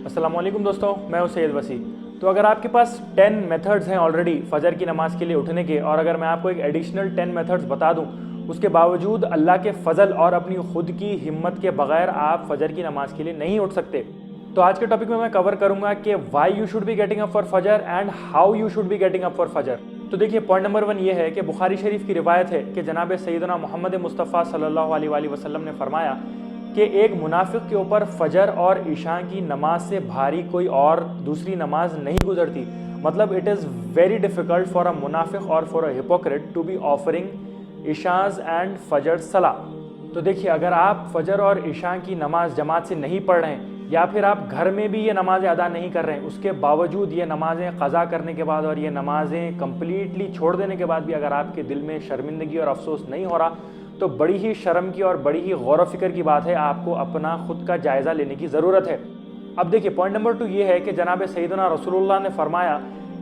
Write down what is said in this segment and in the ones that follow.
अस्सलाम वालेकुम दोस्तों, मैं हूं सैयद वसी। तो अगर आपके पास 10 मेथड्स हैं ऑलरेडी फ़जर की नमाज़ के लिए उठने के, और अगर मैं आपको एक एडिशनल 10 मेथड्स बता दूं, उसके बावजूद अल्लाह के फ़ज़ल और अपनी ख़ुद की हिम्मत के बगैर आप फ़जर की नमाज़ के लिए नहीं उठ सकते। तो आज के टॉपिक में मैं कवर करूंगा कि why you should be getting up for फजर and how you should be getting up for फजर। तो देखिए, पॉइंट नंबर 1 ये है कि बुखारी शरीफ की रिवायत है कि जनाब सैयदना मोहम्मद मुस्तफ़ा सल्लल्लाहु अलैहि वसल्लम ने फरमाया कि एक मुनाफिक के ऊपर फजर और इशा की नमाज से भारी कोई और दूसरी नमाज नहीं गुजरती। मतलब it is very difficult for a मुनाफिक और for a hypocrite to be offering इशाज एंड फजर सला। तो देखिए, अगर आप फजर और इशा की नमाज जमात से नहीं पढ़ रहे हैं, या फिर आप घर में भी ये नमाज़ें अदा नहीं कर रहे हैं, उसके बावजूद ये नमाज़ें क़ज़ा करने के बाद और ये नमाज़ें कम्प्लीटली छोड़ देने के बाद भी अगर आपके दिल में शर्मिंदगी और अफसोस नहीं हो रहा, तो बड़ी ही शर्म की और बड़ी ही गौर व फिक्र की बात है। आपको अपना खुद का जायज़ा लेने की ज़रूरत है। अब देखिए, पॉइंट नंबर 2 ये है कि जनाब सैयदना रसूलुल्लाह ने फरमाया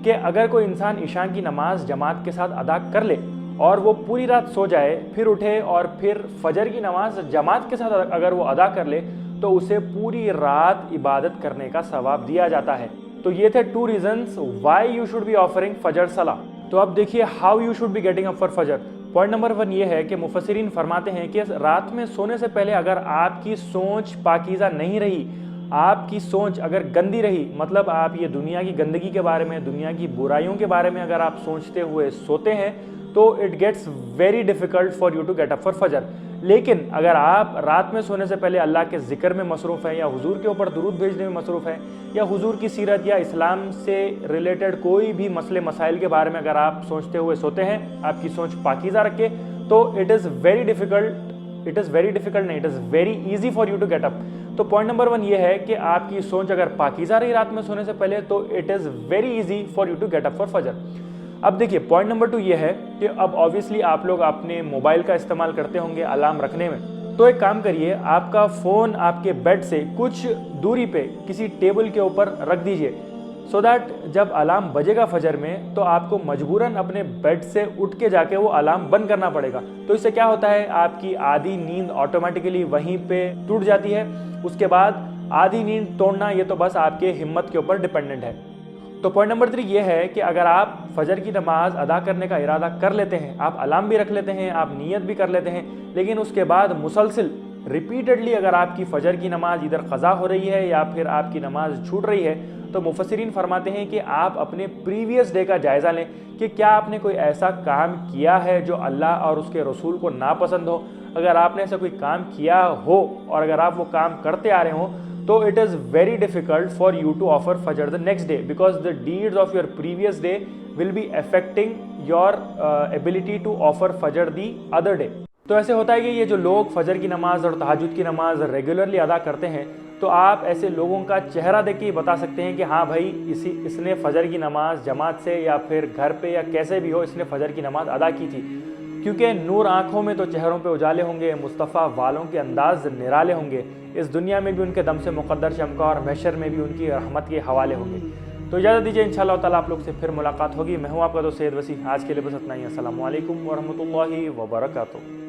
कि अगर कोई इंसान इशा की नमाज जमात के साथ अदा कर ले और वो पूरी रात सो जाए, फिर उठे और फिर फजर की नमाज जमात के साथ अगर वो अदा कर ले, तो उसे पूरी रात इबादत करने का सवाब दिया जाता है। तो ये थे 2 reasons Y you should B offering फजर सला। तो अब देखिए, how you should be getting up for फजर। पॉइंट नंबर 1 ये है कि मुफस्सिरीन फरमाते हैं कि रात में सोने से पहले अगर आपकी सोच पाकीज़ा नहीं रही, आपकी सोच अगर गंदी रही, मतलब आप ये दुनिया की गंदगी के बारे में, दुनिया की बुराइयों के बारे में अगर आप सोचते हुए सोते हैं, तो it gets very difficult for you to get up for फजर। लेकिन अगर आप रात में सोने से पहले अल्लाह के ज़िक्र में मसरूफ़ हैं, या हुजूर के ऊपर दुरूद भेजने में मसरूफ़ हैं, या हुजूर की सीरत या इस्लाम से रिलेटेड कोई भी मसले मसाइल के बारे में अगर आप सोचते हुए सोते हैं, आपकी सोच पाकीज़ा रखे, तो इट इज़ वेरी डिफ़िकल्ट नहीं, it is very easy for you to get up. तो पॉइंट नंबर 1 ये है कि आपकी सोच अगर पाकीज़ा रही रात में सोने से पहले, तो it is very easy for you to get up for फजर। अब देखिए, पॉइंट नंबर 2 ये है कि अब ऑब्वियसली आप लोग अपने मोबाइल का इस्तेमाल करते होंगे अलार्म रखने में। तो एक काम करिए, आपका फ़ोन आपके बेड से कुछ दूरी पे किसी टेबल के ऊपर रख दीजिए, सो दैट जब अलार्म बजेगा फजर में, तो आपको मजबूरन अपने बेड से उठ के जाके वो अलार्म बंद करना पड़ेगा। तो इससे क्या होता है, आपकी आधी नींद ऑटोमेटिकली वहीं पे टूट जाती है। उसके बाद आधी नींद तोड़ना ये तो बस आपके हिम्मत के ऊपर डिपेंडेंट है। तो पॉइंट नंबर 3 ये है कि अगर आप फजर की नमाज अदा करने का इरादा कर लेते हैं, आप अलार्म भी रख लेते हैं, आप नियत भी कर लेते हैं, लेकिन उसके बाद मुसलसिल रिपीटेडली अगर आपकी फजर की नमाज इधर क़ज़ा हो रही है या फिर आपकी नमाज छूट रही है, तो मुफस्सिरीन फरमाते हैं कि आप अपने प्रीवियस डे का जायज़ा लें कि क्या आपने कोई ऐसा काम किया है जो अल्लाह और उसके रसूल को नापसंद हो। अगर आपने ऐसा कोई काम किया हो और अगर आप वो काम करते आ रहे हो, तो it is very difficult for you to offer fajr the next day, because the deeds of your previous day will be affecting your ability to offer fajr the other day. तो ऐसे होता है कि ये जो लोग फजर की नमाज और तहज्जुद की नमाज रेगुलरली अदा करते हैं, तो आप ऐसे लोगों का चेहरा देख के ही बता सकते हैं कि हाँ भाई, इसने फजर की नमाज जमात से या फिर घर पे या कैसे भी हो, इसने फजर की नमाज अदा की थी। क्योंकि नूर आँखों में तो चेहरों पे उजाले होंगे, मुस्तफ़ा वालों के अंदाज निराले होंगे, इस दुनिया में भी उनके दम से मुक़द्दर चमका और महशर में भी उनकी रहमत के हवाले होंगे। तो इजाज़त दीजिए, इंशाअल्लाह ताला आप लोग से फिर मुलाकात होगी। मैं हूँ आपका दोस्त सैयद वसी। आज के लिए बस इतना ही। अस्सलामु अलैकुम व रहमतुल्लाहि व बरकातुहू।